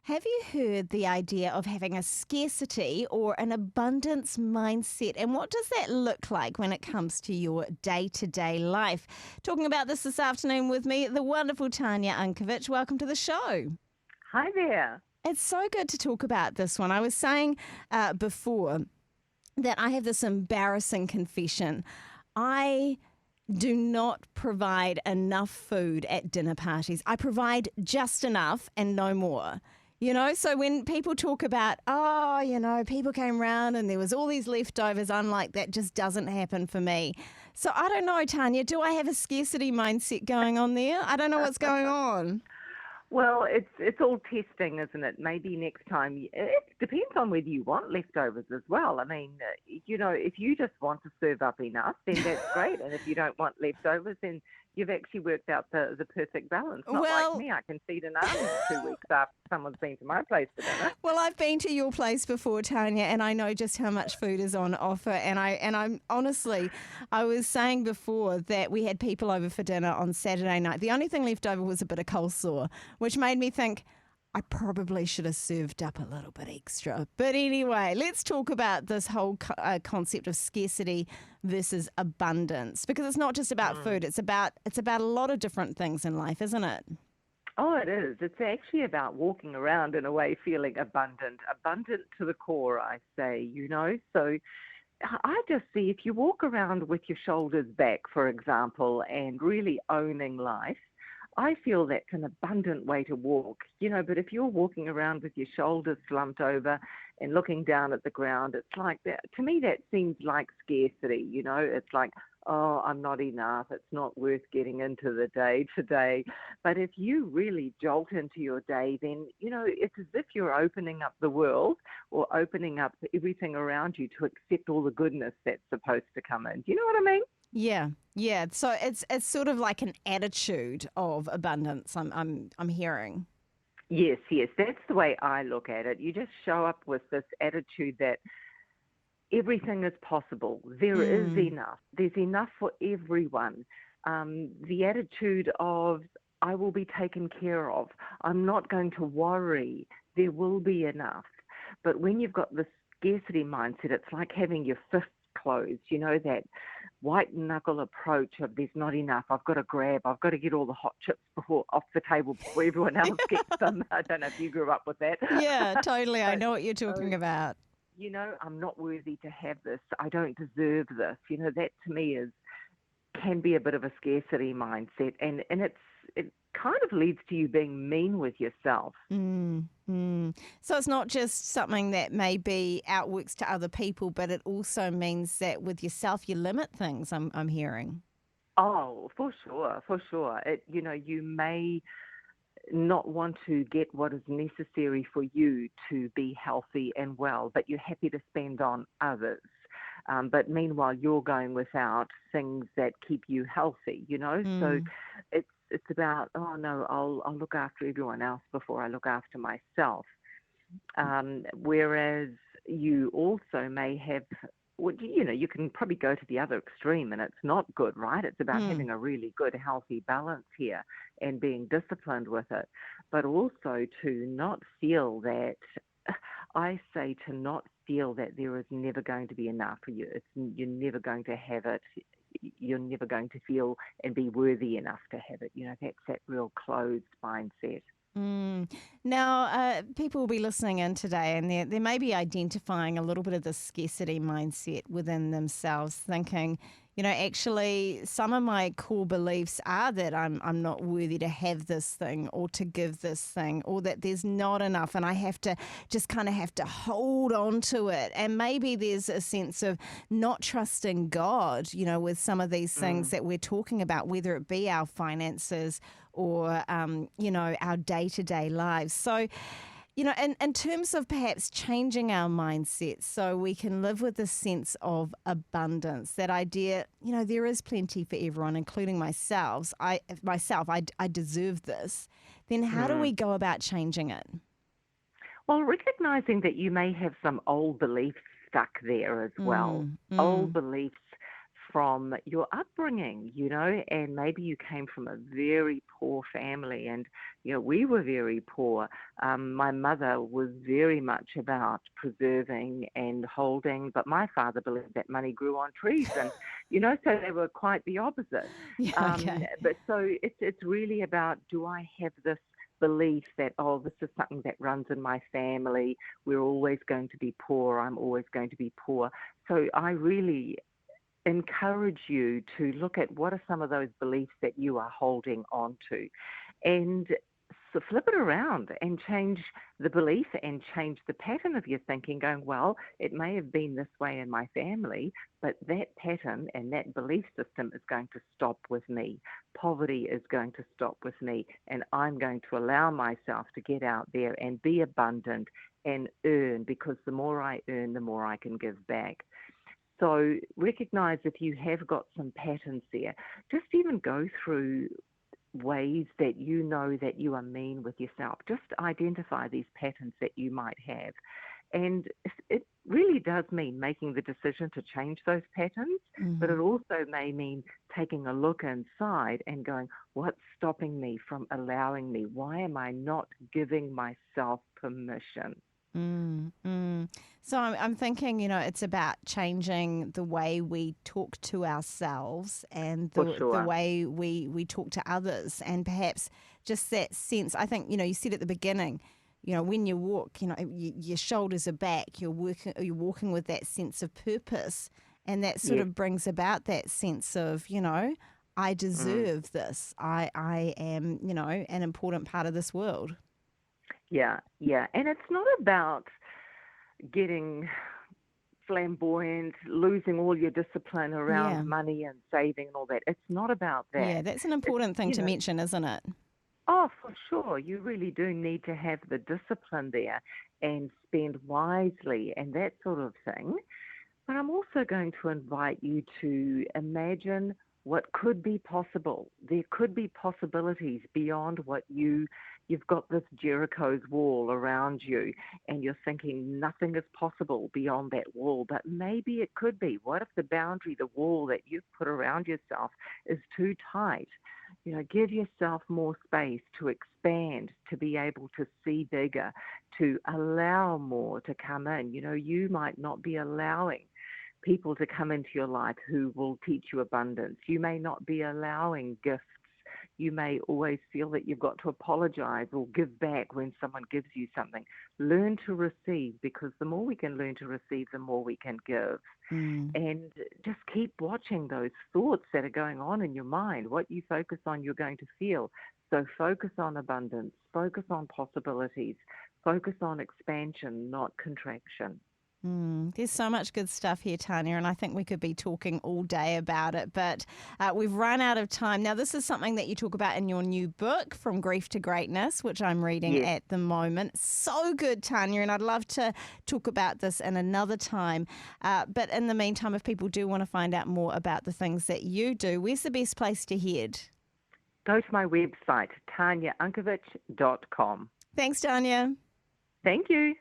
Have you heard the idea of having a scarcity or an abundance mindset? And what does that look like when it comes to your day to day life? Talking about this afternoon with me, the wonderful Tanya Unkovic. Welcome to the show. Hi there. It's so good to talk about this one. I was saying before that I have this embarrassing confession. I do not provide enough food at dinner parties. I provide just enough and no more. So when people talk about, people came round and there was all these leftovers, I'm like, that just doesn't happen for me. So I don't know, Tanya, do I have a scarcity mindset going on there? I don't know what's going on. Well, it's all testing, isn't it? Maybe next time. It depends on whether you want leftovers as well. I mean, if you just want to serve up enough, then that's great. And if you don't want leftovers, then you've actually worked out the perfect balance. Not like Well, me, I can feed an army in 2 weeks after someone's been to my place for dinner. Well, I've been to your place before, Tanya, and I know just how much food is on offer. And I'm honestly, I was saying before that we had people over for dinner on Saturday night. The only thing left over was a bit of coleslaw, which made me think I probably should have served up a little bit extra. But anyway, let's talk about this whole concept of scarcity versus abundance, because it's not just about food. It's about a lot of different things in life, isn't it? Oh, it is. It's actually about walking around in a way feeling abundant to the core, I say. So I just see if you walk around with your shoulders back, for example, and really owning life, I feel that's an abundant way to walk. But if you're walking around with your shoulders slumped over and looking down at the ground, it's like that. To me, that seems like scarcity. It's like, oh, I'm not enough. It's not worth getting into the day today. But if you really jolt into your day, then, it's as if you're opening up the world or opening up everything around you to accept all the goodness that's supposed to come in. Do you know what I mean? Yeah, yeah. So it's sort of like an attitude of abundance. I'm hearing. Yes, yes, that's the way I look at it. You just show up with this attitude that everything is possible. There is Mm, enough. There's enough for everyone. The attitude of I will be taken care of. I'm not going to worry. There will be enough. But when you've got this scarcity mindset, it's like having your fists closed. That white knuckle approach of there's not enough. I've got to grab. I've got to get all the hot chips off the table before everyone else gets them. I don't know if you grew up with that. yeah, totally. I but know what you're oh, talking about. I'm not worthy to have this. I don't deserve this. That to me can be a bit of a scarcity mindset, and it kind of leads to you being mean with yourself. Mm, mm. So it's not just something that maybe outworks to other people, but it also means that with yourself you limit things. I'm hearing. Oh, for sure, for sure. You may not want to get what is necessary for you to be healthy and well, but you're happy to spend on others. But meanwhile, you're going without things that keep you healthy. So Mm, it's about, oh no, I'll look after everyone else before I look after myself. Whereas you also may have, well, you can probably go to the other extreme and it's not good, right? It's about mm. having a really good, healthy balance here and being disciplined with it, but also to not feel that, I say to not feel that there is never going to be enough for you. You're never going to have it. You're never going to feel and be worthy enough to have it. That's that real closed mindset. Mm. Now, people will be listening in today and they may be identifying a little bit of the scarcity mindset within themselves, thinking, actually, some of my core beliefs are that I'm not worthy to have this thing or to give this thing, or that there's not enough and I have to just kind of have to hold on to it. And maybe there's a sense of not trusting God, with some of these things Mm. that we're talking about, whether it be our finances or our day-to-day lives. So in terms of perhaps changing our mindset so we can live with a sense of abundance, that idea, there is plenty for everyone, including I deserve this. Then how do we Mm. go about changing it? Well, recognizing that you may have some old beliefs stuck there as well, Mm, old mm, beliefs from your upbringing, and maybe you came from a very poor family, and we were very poor. My mother was very much about preserving and holding, but my father believed that money grew on trees, and so they were quite the opposite. Yeah, okay. But so it's really about, do I have this belief that, oh, this is something that runs in my family. We're always going to be poor. I'm always going to be poor. So I really encourage you to look at what are some of those beliefs that you are holding on to, and so flip it around and change the belief and change the pattern of your thinking, going, well, it may have been this way in my family, but that pattern and that belief system is going to stop with me. Poverty is going to stop with me, and I'm going to allow myself to get out there and be abundant and earn, because the more I earn, the more I can give back. So recognize if you have got some patterns there. Just even go through ways that you know that you are mean with yourself. Just identify these patterns that you might have. And it really does mean making the decision to change those patterns, but Mm. it also may mean taking a look inside and going, what's stopping me from allowing me? Why am I not giving myself permission? Mm, mm. So I'm thinking, it's about changing the way we talk to ourselves and For the sure. way we talk to others, and perhaps just that sense. I think, you said at the beginning, when you walk, your shoulders are back, you're walking with that sense of purpose, and that sort Yes. of brings about that sense of, I Mm. deserve this. I am, an important part of this world. Yeah, yeah. And it's not about getting flamboyant, losing all your discipline around Yeah. money and saving and all that. It's not about Yeah, that. that's an It's, important thing you to know, mention, isn't it? oh, for sure, you really do need to have the discipline there and spend wisely and that sort of thing. But I'm also going to invite you to imagine what could be possible. There could be possibilities beyond what you've got this Jericho's wall around you, and you're thinking nothing is possible beyond that wall, but maybe it could be. What if the boundary, the wall that you've put around yourself is too tight? Give yourself more space to expand, to be able to see bigger, to allow more to come in. You might not be allowing people to come into your life who will teach you abundance. You may not be allowing gifts. You may always feel that you've got to apologize or give back when someone gives you something. Learn to receive, because the more we can learn to receive, the more we can give. Mm. And just keep watching those thoughts that are going on in your mind. What you focus on, you're going to feel. So focus on abundance, focus on possibilities, focus on expansion, not contraction. Mm. There's so much good stuff here, Tanya, and I think we could be talking all day about it, but we've run out of time. Now, this is something that you talk about in your new book, From Grief to Greatness, which I'm reading Yes. at the moment. So good, Tanya, and I'd love to talk about this in another time. But in the meantime, if people do want to find out more about the things that you do, where's the best place to head? Go to my website, tanyaunkovich.com. Thanks, Tanya. Thank you.